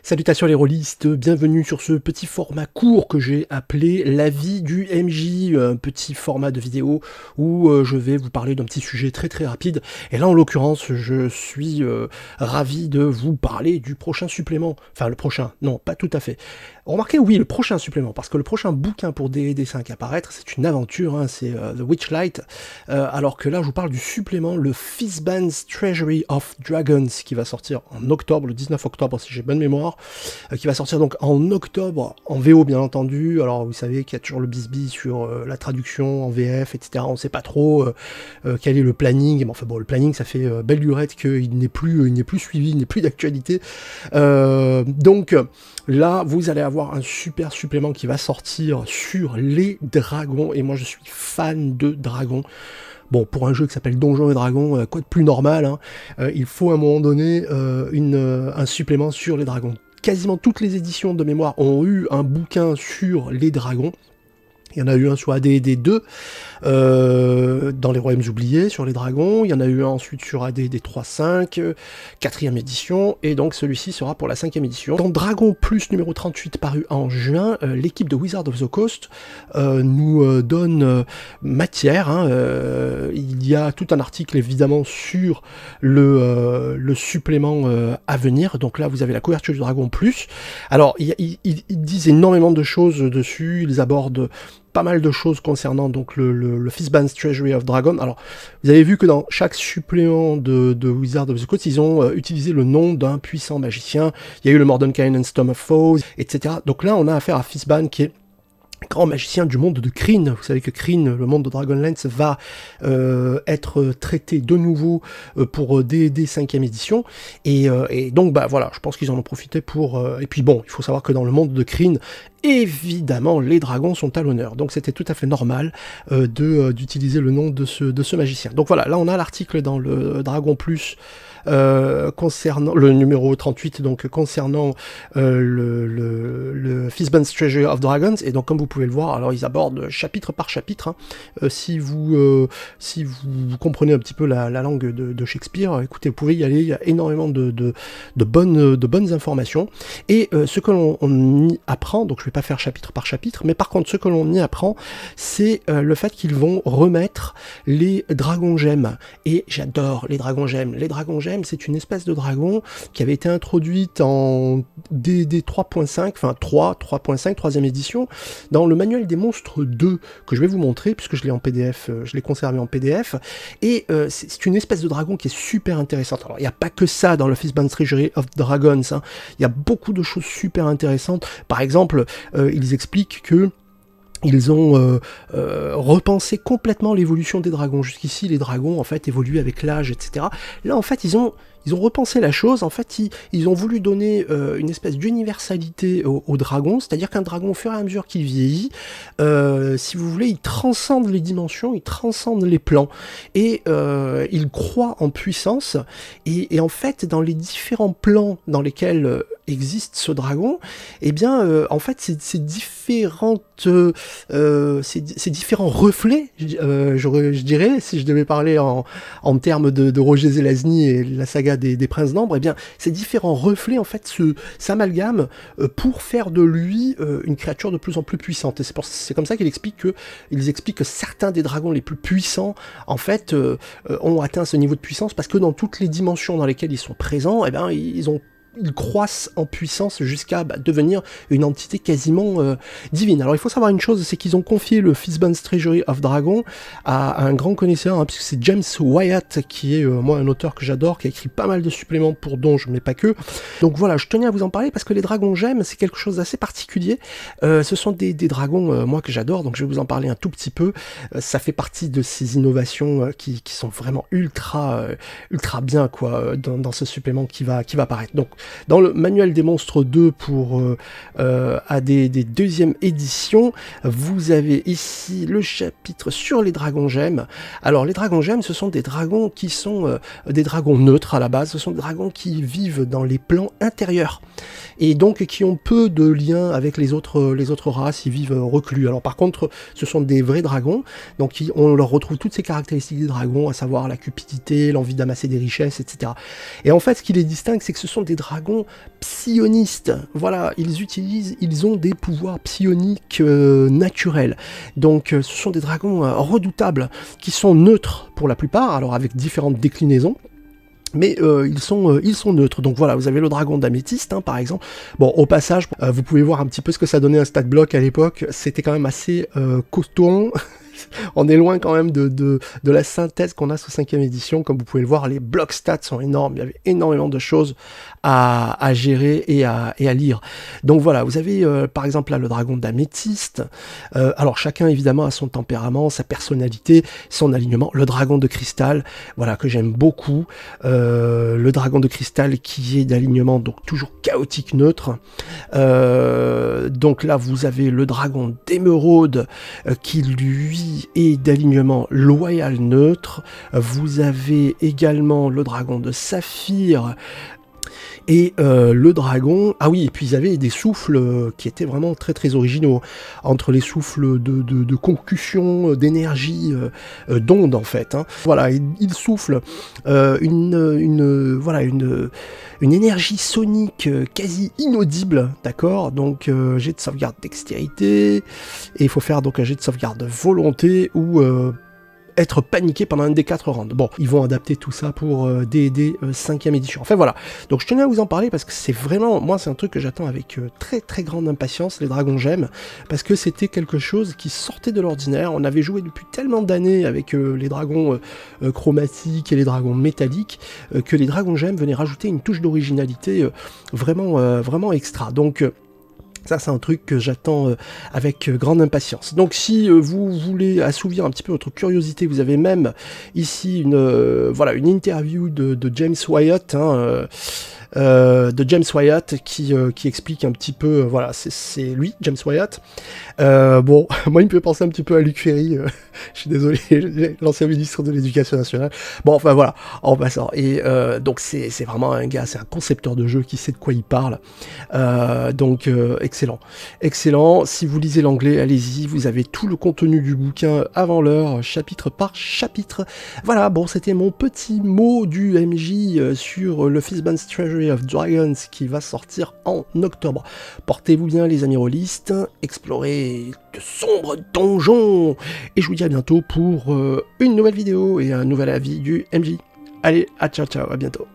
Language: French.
Salutations les rôlistes, bienvenue sur ce petit format court que j'ai appelé La vie du MJ, un petit format de vidéo où je vais vous parler d'un petit sujet très très rapide. Et là en l'occurrence, je suis ravi de vous parler du prochain supplément. Enfin le prochain, non pas tout à fait. Remarquez oui, le prochain supplément, parce que le prochain bouquin pour D&D5 à paraître, c'est une aventure, hein, c'est The Witchlight, alors que là je vous parle du supplément, le Fizban's Treasury of Dragons, qui va sortir en octobre, le 19 octobre si j'ai bonne mémoire, qui va sortir donc en octobre, en VO bien entendu. Alors vous savez qu'il y a toujours le bisbis sur la traduction en VF, etc. On ne sait pas trop quel est le planning, mais enfin bon, le planning ça fait belle lurette qu'il n'est plus suivi, il n'est plus d'actualité. Donc là, vous allez avoir un super supplément qui va sortir sur les dragons, et moi je suis fan de dragons. Bon, pour un jeu qui s'appelle Donjons et Dragons, quoi de plus normal, hein, il faut à un moment donné un supplément sur les dragons. Quasiment toutes les éditions de mémoire ont eu un bouquin sur les dragons. Il y en a eu un sur AD&D 2, dans les Royaumes oubliés, sur les dragons. Il y en a eu un ensuite sur AD&D 3.5, 4e édition, et donc celui-ci sera pour la 5e édition. Dans Dragon Plus numéro 38, paru en juin, l'équipe de Wizards of the Coast nous donne matière. Hein, il y a tout un article, évidemment, sur le supplément à venir. Donc là, vous avez la couverture du Dragon Plus. Alors, ils disent énormément de choses dessus, ils abordent pas mal de choses concernant donc le Fizban's Treasury of Dragon. Alors, vous avez vu que dans chaque supplément de Wizards of the Coast, ils ont utilisé le nom d'un puissant magicien. Il y a eu le Mordenkainen's Tome of Foes, etc. Donc là, on a affaire à Fizban qui est grand magicien du monde de Krynn. Vous savez que Krynn, le monde de Dragonlance, va être traité de nouveau pour D&D 5e édition. Et donc, bah voilà, je pense qu'ils en ont profité pour... et puis bon, il faut savoir que dans le monde de Krynn, évidemment, les dragons sont à l'honneur. Donc c'était tout à fait normal d'utiliser le nom de ce magicien. Donc voilà, là on a l'article dans le Dragon Plus concernant le numéro 38, donc concernant le Fizban's Treasury of Dragons. Et donc comme vous pouvez le voir, alors ils abordent chapitre par chapitre. Hein. Si vous comprenez un petit peu la langue de Shakespeare, écoutez, vous pouvez y aller. Il y a énormément de bonnes informations. Et ce que l'on y apprend, donc je vais pas faire chapitre par chapitre, mais par contre ce que l'on y apprend, c'est le fait qu'ils vont remettre les dragons gemmes. Et j'adore les dragons gemmes. Les dragons gemmes, c'est une espèce de dragon qui avait été introduite en D&D 3.5, enfin 3.5, 3e édition, dans le manuel des monstres 2, que je vais vous montrer, puisque je l'ai en PDF, je l'ai conservé en PDF, et c'est une espèce de dragon qui est super intéressante. Alors il n'y a pas que ça dans le Fizban's Treasury of Dragons, hein. Il y a beaucoup de choses super intéressantes. Par exemple, ils expliquent que ils ont repensé complètement l'évolution des dragons. Jusqu'ici, les dragons, en fait, évoluent avec l'âge, etc. Là, en fait, ils ont repensé la chose. En fait, ils ont voulu donner une espèce d'universalité au dragon, c'est-à-dire qu'un dragon, au fur et à mesure qu'il vieillit, si vous voulez, il transcende les dimensions, il transcende les plans, et il croît en puissance. Et en fait, dans les différents plans dans lesquels existe ce dragon, eh bien, en fait, ces différents reflets, je dirais, si je devais parler en termes de Roger Zelazny et la saga des Princes d'Ambre, eh bien, ces différents reflets, en fait, s'amalgament pour faire de lui une créature de plus en plus puissante. Et c'est comme ça qu'ils expliquent que certains des dragons les plus puissants, en fait, ont atteint ce niveau de puissance parce que dans toutes les dimensions dans lesquelles ils sont présents, eh bien, ils croissent en puissance jusqu'à devenir une entité quasiment divine. Alors il faut savoir une chose, c'est qu'ils ont confié le Fizban's Treasury of Dragon à un grand connaisseur, hein, puisque c'est James Wyatt, qui est moi un auteur que j'adore, qui a écrit pas mal de suppléments pour Donj, mais pas que. Donc voilà, je tenais à vous en parler parce que les dragons gemmes, c'est quelque chose d'assez particulier. Ce sont des dragons, moi, que j'adore, donc je vais vous en parler un tout petit peu. Ça fait partie de ces innovations qui sont vraiment ultra bien, quoi, dans ce supplément qui va apparaître. Donc dans le manuel des monstres 2 pour AD&D 2e édition, vous avez ici le chapitre sur les dragons gemmes. Alors les dragons gemmes, ce sont des dragons qui sont des dragons neutres à la base, ce sont des dragons qui vivent dans les plans intérieurs et donc qui ont peu de liens avec les autres races, ils vivent reclus. Alors par contre, ce sont des vrais dragons, donc on leur retrouve toutes ces caractéristiques des dragons, à savoir la cupidité, l'envie d'amasser des richesses, etc. Et en fait, ce qui les distingue, c'est que ce sont des dragons dragons psionistes. Voilà, ils ont des pouvoirs psioniques naturels. Donc ce sont des dragons redoutables qui sont neutres pour la plupart, alors avec différentes déclinaisons. Mais ils sont neutres. Donc voilà, vous avez le dragon d'améthyste, hein, par exemple. Bon, au passage, vous pouvez voir un petit peu ce que ça donnait un stat block à l'époque. C'était quand même assez costaud. On est loin quand même de la synthèse qu'on a sous 5e édition. Comme vous pouvez le voir, les blocs stats sont énormes. Il y avait énormément de choses à gérer et à lire. Donc voilà, vous avez par exemple là le dragon d'améthyste. Alors chacun évidemment a son tempérament, sa personnalité, son alignement. Le dragon de cristal, voilà, que j'aime beaucoup. Le dragon de cristal qui est d'alignement donc toujours chaotique neutre. Donc là vous avez le dragon d'émeraude qui lui et d'alignement loyal neutre. Vous avez également le dragon de saphir et le dragon, ah oui, et puis ils avaient des souffles qui étaient vraiment très très originaux, entre les souffles de concussion, d'énergie, d'onde en fait, hein. Voilà, ils soufflent une énergie sonique quasi inaudible, d'accord. Donc jet de sauvegarde dextérité, et il faut faire donc un jet de sauvegarde volonté ou être paniqué pendant un des 4 rounds. Bon, ils vont adapter tout ça pour D&D 5e édition. Enfin voilà, donc je tenais à vous en parler parce que c'est vraiment, moi c'est un truc que j'attends avec très très grande impatience, les dragons gemmes, parce que c'était quelque chose qui sortait de l'ordinaire. On avait joué depuis tellement d'années avec les dragons chromatiques et les dragons métalliques, que les dragons gemmes venaient rajouter une touche d'originalité vraiment extra. Donc ça, c'est un truc que j'attends avec grande impatience. Donc, si vous voulez assouvir un petit peu votre curiosité, vous avez même ici une interview de James Wyatt, hein, qui explique un petit peu, voilà, c'est lui, James Wyatt. Bon, moi il me fait penser un petit peu à Luc Ferry, je suis désolé, l'ancien ministre de l'Éducation nationale. Bon, enfin voilà, en passant. Et donc c'est vraiment un gars, c'est un concepteur de jeu qui sait de quoi il parle. Donc excellent. Si vous lisez l'anglais, allez-y, vous avez tout le contenu du bouquin avant l'heure, chapitre par chapitre. Voilà, bon, c'était mon petit mot du MJ sur le Fistman's Treasury of Dragons qui va sortir en octobre. Portez-vous bien les amis rôlistes, explorez de sombres donjons, et je vous dis à bientôt pour une nouvelle vidéo et un nouvel avis du MJ. Allez, ciao, à bientôt.